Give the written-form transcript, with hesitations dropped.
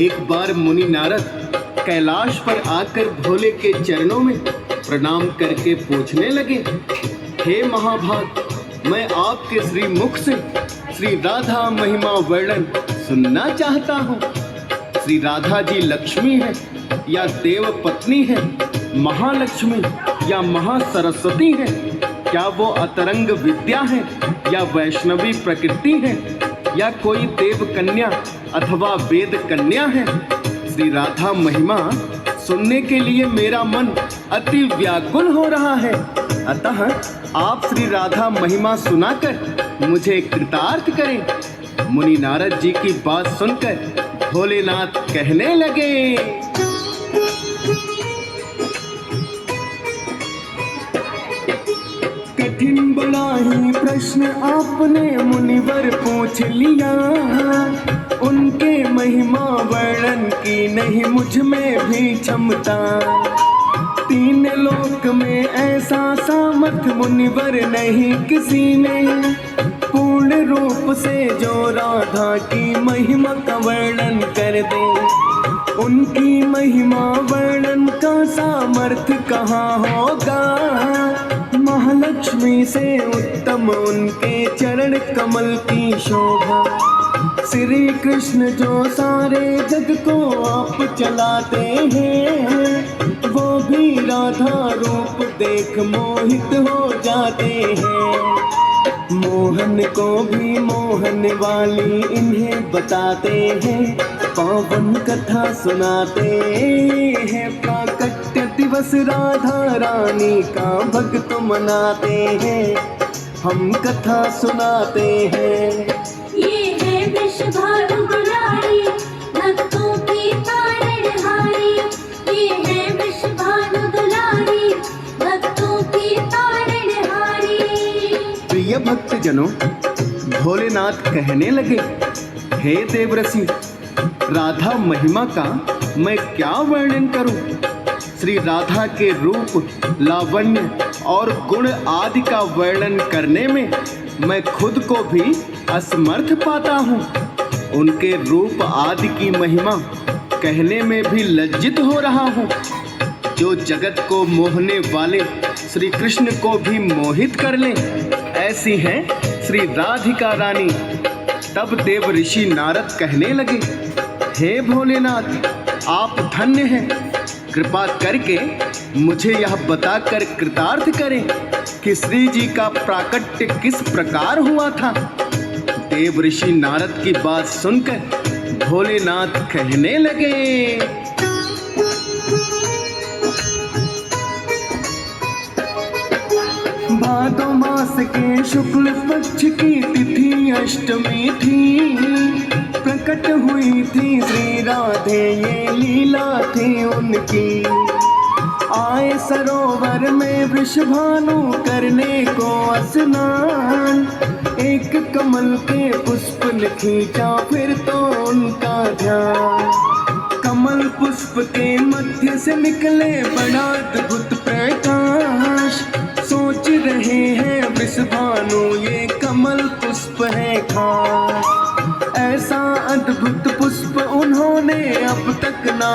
एक बार मुनि नारद कैलाश पर आकर भोले के चरणों में प्रणाम करके पूछने लगे, हे महाभाग, मैं आपके श्री मुख से श्री राधा महिमा वर्णन सुनना चाहता हूँ। श्री राधा जी लक्ष्मी है या देव पत्नी है, महालक्ष्मी या महासरस्वती है, क्या वो अतरंग विद्या है या वैष्णवी प्रकृति है या कोई देव कन्या अथवा वेद कन्या है। श्री राधा महिमा सुनने के लिए मेरा मन अति व्याकुल हो रहा है। अतः आप श्री राधा महिमा सुनाकर मुझे कृतार्थ करें। मुनि नारद जी की बात सुनकर भोलेनाथ कहने लगे, कठिन बड़ा ही प्रश्न आपने मुनिवर पूछ लिया, उनके महिमा वर्णन की नहीं मुझ में भी क्षमता। तीन लोक में ऐसा सामर्थ मुनिवर नहीं किसी ने, पूर्ण रूप से जो राधा की महिमा का वर्णन कर दे। उनकी महिमा वर्णन का सामर्थ कहाँ होगा, महालक्ष्मी से उत्तम उनके चरण कमल की शोभा। श्री कृष्ण जो सारे जग को आप चलाते हैं, वो भी राधा रूप देख मोहित हो जाते हैं। मोहन को भी मोहन वाली इन्हें बताते हैं, पावन कथा सुनाते हैं। प्राकट्य दिवस राधा रानी का भक्त मनाते हैं, हम कथा सुनाते हैं। ये है वृषभानु दुलारी, भक्तों की तारणहारी। ये है वृषभानु दुलारी, भक्तों की तारणहारी। प्रिय भक्तजनों, भोलेनाथ कहने लगे, हे देवऋषि, राधा महिमा का मैं क्या वर्णन करूं। श्री राधा के रूप, लावण्य और गुण आदि का वर्णन करने में मैं खुद को भी असमर्थ पाता हूँ। उनके रूप आदि की महिमा कहने में भी लज्जित हो रहा हूँ। जो जगत को मोहने वाले श्री कृष्ण को भी मोहित कर ले, ऐसी है श्री राधिका रानी। तब देव ऋषि नारद कहने लगे, हे भोलेनाथ, आप धन्य हैं। कृपा करके मुझे यह बताकर कृतार्थ करें कि श्री जी का प्राकट्य किस प्रकार हुआ था। देव ऋषि नारद की बात सुनकर भोलेनाथ कहने लगे, भादो मास के शुक्ल पक्ष की तिथि अष्टमी थी, प्रकट हुई थी श्री राधे, ये लीला थी उनकी। आए सरोवर में वृषभानु करने को स्नान, एक कमल के पुष्प ने खींचा फिर तो उनका ध्यान। कमल पुष्प के मध्य से निकले बड़ा अद्भुत प्रकाश, सोच रहे हैं वृषभानु ये कमल पुष्प है खास। ऐसा अद्भुत पुष्प उन्होंने अब तक ना